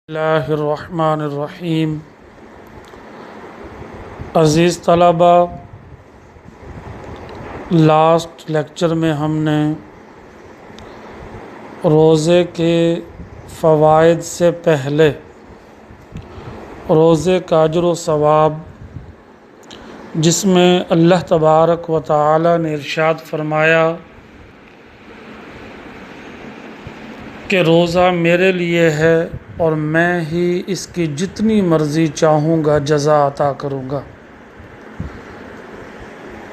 اللہ الرحمن الرحیم۔ عزیز طلبہ، لاسٹ لیکچر میں ہم نے روزے کے فوائد سے پہلے روزے کا اجر و ثواب، جس میں اللہ تبارک و تعالی نے ارشاد فرمایا کہ روزہ میرے لیے ہے اور میں ہی اس کی جتنی مرضی چاہوں گا جزا عطا کروں گا۔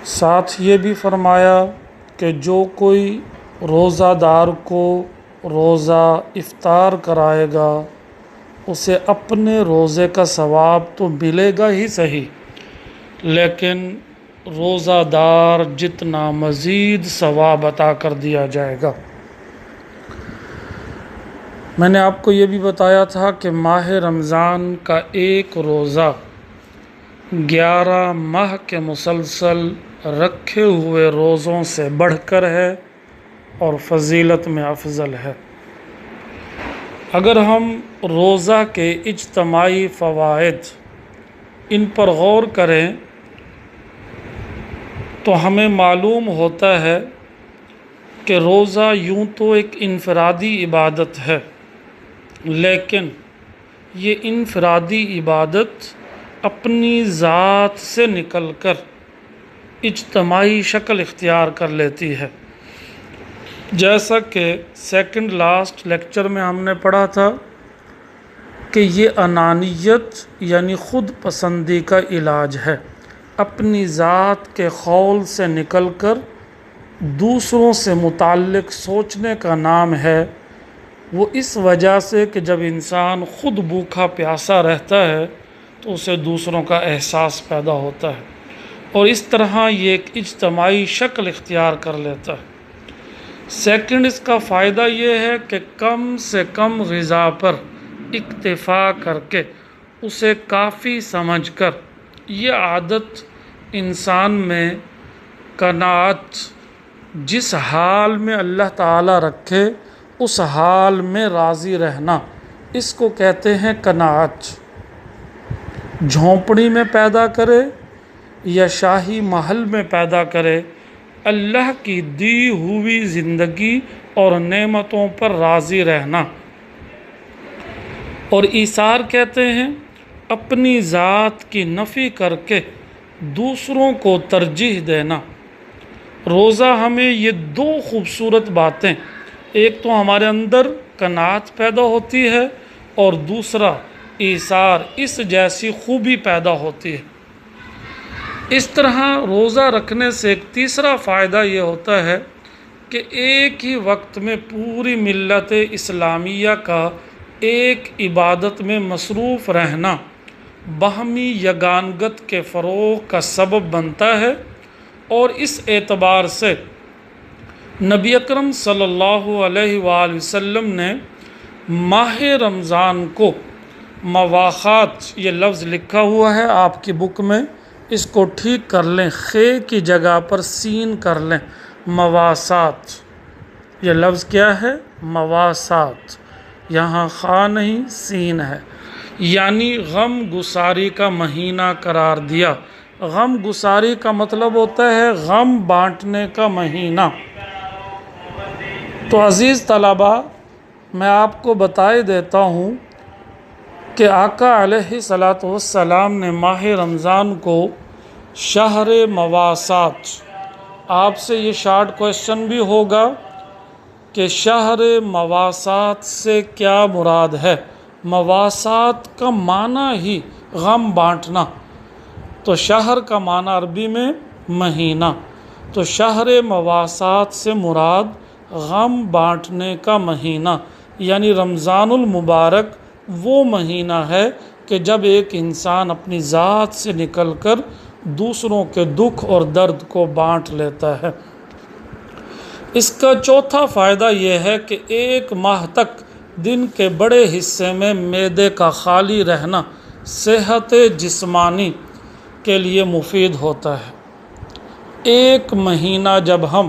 ساتھ یہ بھی فرمایا کہ جو کوئی روزہ دار کو روزہ افطار کرائے گا اسے اپنے روزے کا ثواب تو ملے گا ہی صحیح، لیکن روزہ دار جتنا مزید ثواب عطا کر دیا جائے گا۔ میں نے آپ کو یہ بھی بتایا تھا کہ ماہ رمضان کا ایک روزہ 11 ماہ کے مسلسل رکھے ہوئے روزوں سے بڑھ کر ہے اور فضیلت میں افضل ہے۔ اگر ہم روزہ کے اجتماعی فوائد ان پر غور کریں تو ہمیں معلوم ہوتا ہے کہ روزہ یوں تو ایک انفرادی عبادت ہے، لیکن یہ انفرادی عبادت اپنی ذات سے نکل کر اجتماعی شکل اختیار کر لیتی ہے۔ جیسا کہ سیکنڈ لاسٹ لیکچر میں ہم نے پڑھا تھا کہ یہ انانیت یعنی خود پسندی کا علاج ہے، اپنی ذات کے خول سے نکل کر دوسروں سے متعلق سوچنے کا نام ہے۔ وہ اس وجہ سے کہ جب انسان خود بھوکا پیاسا رہتا ہے تو اسے دوسروں کا احساس پیدا ہوتا ہے، اور اس طرح یہ ایک اجتماعی شکل اختیار کر لیتا ہے۔ سیکنڈ، اس کا فائدہ یہ ہے کہ کم سے کم غذا پر اکتفا کر کے اسے کافی سمجھ کر یہ عادت انسان میں قناعت، جس حال میں اللہ تعالیٰ رکھے اس حال میں راضی رہنا، اس کو کہتے ہیں قناعت۔ جھونپڑی میں پیدا کرے یا شاہی محل میں پیدا کرے، اللہ کی دی ہوئی زندگی اور نعمتوں پر راضی رہنا۔ اور ایثار کہتے ہیں اپنی ذات کی نفی کر کے دوسروں کو ترجیح دینا۔ روزہ ہمیں یہ دو خوبصورت باتیں، ایک تو ہمارے اندر قناعت پیدا ہوتی ہے اور دوسرا ایثار، اس جیسی خوبی پیدا ہوتی ہے۔ اس طرح روزہ رکھنے سے ایک تیسرا فائدہ یہ ہوتا ہے کہ ایک ہی وقت میں پوری ملت اسلامیہ کا ایک عبادت میں مصروف رہنا باہمی یگانگت کے فروغ کا سبب بنتا ہے، اور اس اعتبار سے نبی اکرم صلی اللہ علیہ وآلہ وسلم نے ماہ رمضان کو مواخات، یہ لفظ لکھا ہوا ہے آپ کی بک میں، اس کو ٹھیک کر لیں، خے کی جگہ پر سین کر لیں، مواسات۔ یہ لفظ کیا ہے؟ مواسات، یہاں خا نہیں سین ہے، یعنی غم گساری کا مہینہ قرار دیا۔ غم گساری کا مطلب ہوتا ہے غم بانٹنے کا مہینہ۔ تو عزیز طلبہ، میں آپ کو بتائے دیتا ہوں کہ آقا علیہ الصلاۃ والسلام نے ماہ رمضان کو شہر مواسات، آپ سے یہ شارٹ کویشچن بھی ہوگا کہ شہر مواسات سے کیا مراد ہے؟ مواسات کا معنی ہی غم بانٹنا، تو شہر کا معنی عربی میں مہینہ، تو شہر مواسات سے مراد غم بانٹنے کا مہینہ، یعنی رمضان المبارک وہ مہینہ ہے کہ جب ایک انسان اپنی ذات سے نکل کر دوسروں کے دکھ اور درد کو بانٹ لیتا ہے۔ اس کا چوتھا فائدہ یہ ہے کہ ایک ماہ تک دن کے بڑے حصے میں معدے کا خالی رہنا صحت جسمانی کے لیے مفید ہوتا ہے۔ ایک مہینہ جب ہم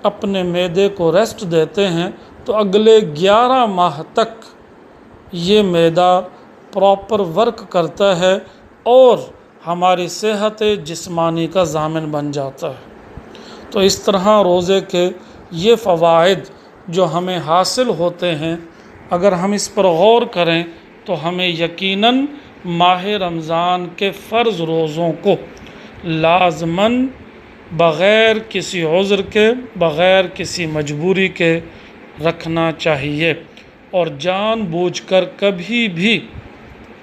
اپنے معدے کو ریسٹ دیتے ہیں تو اگلے 11 ماہ تک یہ معدہ پراپر ورک کرتا ہے اور ہماری صحت جسمانی کا ضامن بن جاتا ہے۔ تو اس طرح روزے کے یہ فوائد جو ہمیں حاصل ہوتے ہیں، اگر ہم اس پر غور کریں تو ہمیں یقیناً ماہ رمضان کے فرض روزوں کو لازماً بغیر کسی عذر کے، بغیر کسی مجبوری کے رکھنا چاہیے، اور جان بوجھ کر کبھی بھی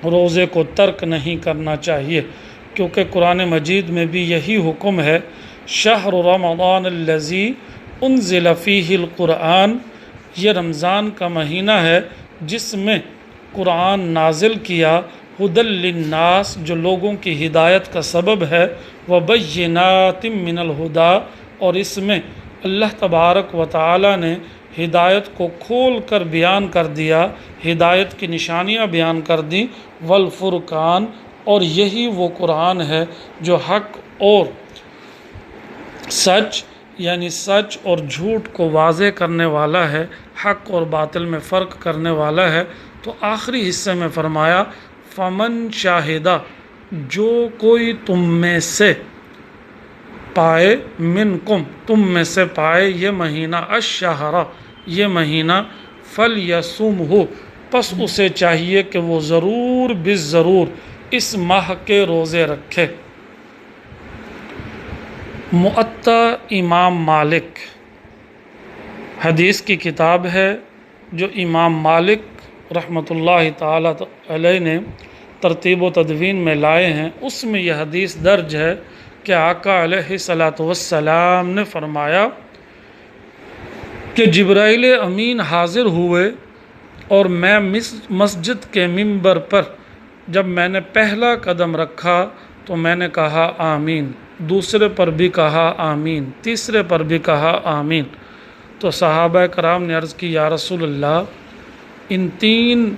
روزے کو ترک نہیں کرنا چاہیے، کیونکہ قرآن مجید میں بھی یہی حکم ہے، شہر رمضان الذی انزل فیہ القرآن، یہ رمضان کا مہینہ ہے جس میں قرآن نازل کیا، ہدی للناس، جو لوگوں کی ہدایت کا سبب ہے، وبینات من الہدی، اور اس میں اللہ تبارک و تعالی نے ہدایت کو کھول کر بیان کر دیا، ہدایت کی نشانیاں بیان کر دیں، والفرقان، اور یہی وہ قرآن ہے جو حق اور سچ، یعنی سچ اور جھوٹ کو واضح کرنے والا ہے، حق اور باطل میں فرق کرنے والا ہے۔ تو آخری حصے میں فرمایا فمن شاہدہ، جو کوئی تم میں سے پائے، منکم، تم میں سے پائے یہ مہینہ، الشہر، یہ مہینہ، فلیصمہ، پس اسے چاہیے کہ وہ ضرور بالضرور اس ماہ کے روزے رکھے۔ معطا امام مالک حدیث کی کتاب ہے جو امام مالک رحمۃ اللہ تعالی علیہ نے ترتیب و تدوین میں لائے ہیں، اس میں یہ حدیث درج ہے کہ آقا علیہ الصلاۃ والسلام نے فرمایا کہ جبرائیل امین حاضر ہوئے اور میں مسجد کے منبر پر جب میں نے پہلا قدم رکھا تو میں نے کہا آمین، دوسرے پر بھی کہا آمین، تیسرے پر بھی کہا آمین۔ تو صحابہ کرام نے عرض کی یا رسول اللہ، ان 3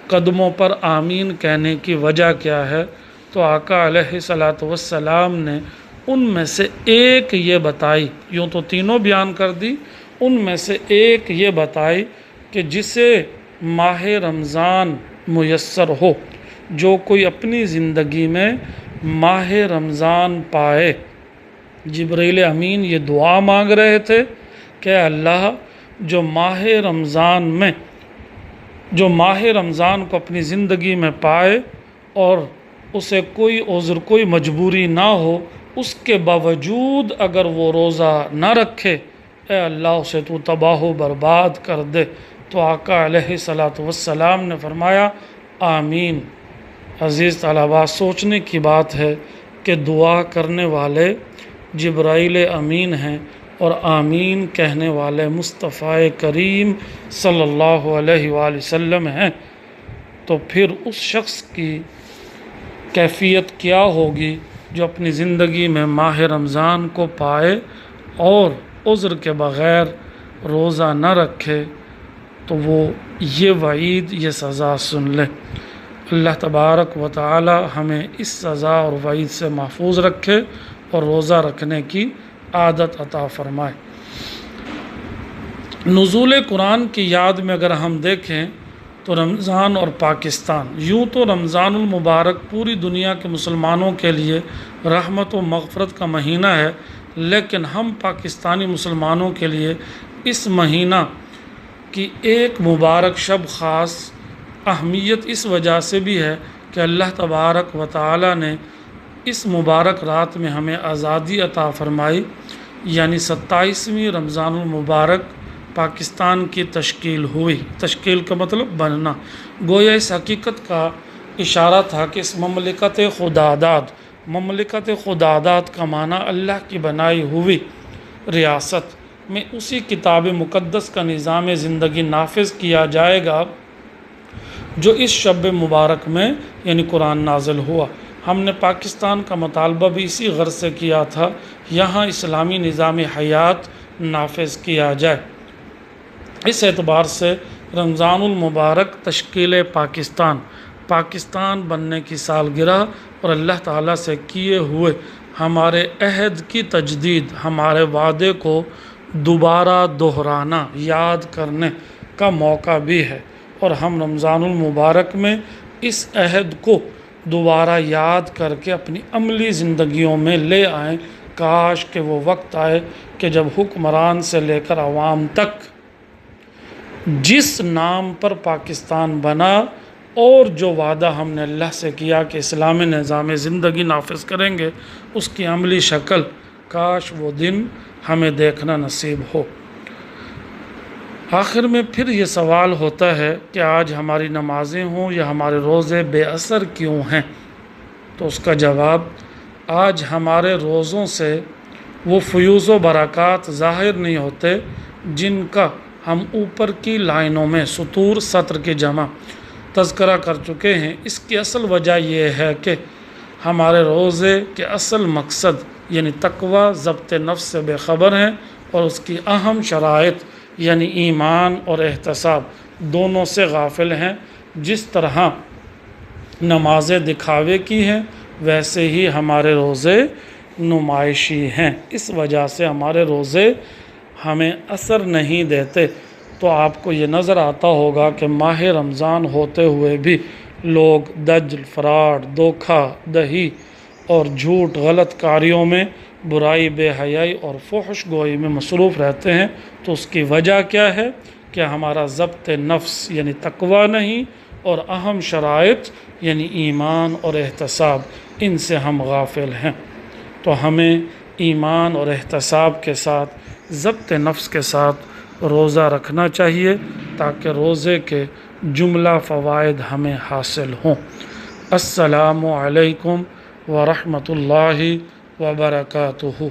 قدموں پر آمین کہنے کی وجہ کیا ہے؟ تو آقا علیہ الصلاۃ والسلام نے ان میں سے ایک یہ بتائی، یوں تو تینوں بیان کر دی، ان میں سے ایک یہ بتائی کہ جسے ماہ رمضان میسر ہو، جو کوئی اپنی زندگی میں ماہ رمضان پائے۔ جبرائیل امین یہ دعا مانگ رہے تھے کہ اللہ، جو ماہ رمضان کو اپنی زندگی میں پائے اور اسے کوئی عذر، کوئی مجبوری نہ ہو، اس کے باوجود اگر وہ روزہ نہ رکھے، اے اللہ اسے تو تباہ و برباد کر دے۔ تو آقا علیہ الصلاۃ والسلام نے فرمایا آمین۔ عزیز طلباء، سوچنے کی بات ہے کہ دعا کرنے والے جبرائیل امین ہیں اور آمین کہنے والے مصطفیٰ کریم صلی اللہ علیہ وآلہ وسلم ہیں، تو پھر اس شخص کی کیفیت کیا ہوگی جو اپنی زندگی میں ماہ رمضان کو پائے اور عذر کے بغیر روزہ نہ رکھے، تو وہ یہ وعید، یہ سزا سن لے۔ اللہ تبارک و تعالی ہمیں اس سزا اور وعید سے محفوظ رکھے اور روزہ رکھنے کی عادت عطا فرمائے۔ نزول قرآن کی یاد میں اگر ہم دیکھیں تو رمضان اور پاکستان، یوں تو رمضان المبارک پوری دنیا کے مسلمانوں کے لیے رحمت و مغفرت کا مہینہ ہے، لیکن ہم پاکستانی مسلمانوں کے لیے اس مہینہ کی ایک مبارک شب خاص اہمیت اس وجہ سے بھی ہے کہ اللہ تبارک و تعالی نے اس مبارک رات میں ہمیں آزادی عطا فرمائی، یعنی 27ویں رمضان المبارک پاکستان کی تشکیل ہوئی۔ تشکیل کا مطلب بننا، گویا اس حقیقت کا اشارہ تھا کہ اس مملکت خداداد، مملکت خداداد کا معنی اللہ کی بنائی ہوئی ریاست میں اسی کتاب مقدس کا نظام زندگی نافذ کیا جائے گا جو اس شب مبارک میں یعنی قرآن نازل ہوا۔ ہم نے پاکستان کا مطالبہ بھی اسی غرض سے کیا تھا، یہاں اسلامی نظام حیات نافذ کیا جائے۔ اس اعتبار سے رمضان المبارک تشکیل پاکستان بننے کی سالگرہ اور اللہ تعالیٰ سے کیے ہوئے ہمارے عہد کی تجدید، ہمارے وعدے کو دوبارہ دہرانا، یاد کرنے کا موقع بھی ہے۔ اور ہم رمضان المبارک میں اس عہد کو دوبارہ یاد کر کے اپنی عملی زندگیوں میں لے آئیں۔ کاش کہ وہ وقت آئے کہ جب حکمران سے لے کر عوام تک جس نام پر پاکستان بنا اور جو وعدہ ہم نے اللہ سے کیا کہ اسلامی نظام زندگی نافذ کریں گے، اس کی عملی شکل، کاش وہ دن ہمیں دیکھنا نصیب ہو۔ آخر میں پھر یہ سوال ہوتا ہے کہ آج ہماری نمازیں ہوں یا ہمارے روزے بے اثر کیوں ہیں؟ تو اس کا جواب، آج ہمارے روزوں سے وہ فیوز و برکات ظاہر نہیں ہوتے جن کا ہم اوپر کی لائنوں میں سطور سطر کے جمع تذکرہ کر چکے ہیں۔ اس کی اصل وجہ یہ ہے کہ ہمارے روزے کے اصل مقصد یعنی تقوی، ضبط نفس سے بے خبر ہیں اور اس کی اہم شرائط یعنی ایمان اور احتساب دونوں سے غافل ہیں۔ جس طرح نمازیں دکھاوے کی ہیں ویسے ہی ہمارے روزے نمائشی ہیں۔ اس وجہ سے ہمارے روزے ہمیں اثر نہیں دیتے۔ تو آپ کو یہ نظر آتا ہوگا کہ ماہ رمضان ہوتے ہوئے بھی لوگ دجل، فراڈ، دھوکہ دہی اور جھوٹ، غلط کاریوں میں، برائی، بے حیائی اور فحش گوئی میں مصروف رہتے ہیں۔ تو اس کی وجہ کیا ہے کہ ہمارا ضبط نفس یعنی تقوی نہیں اور اہم شرائط یعنی ایمان اور احتساب، ان سے ہم غافل ہیں۔ تو ہمیں ایمان اور احتساب کے ساتھ، ضبط نفس کے ساتھ روزہ رکھنا چاہیے تاکہ روزے کے جملہ فوائد ہمیں حاصل ہوں۔ السلام علیکم ورحمۃ اللہ وبرکاتہ۔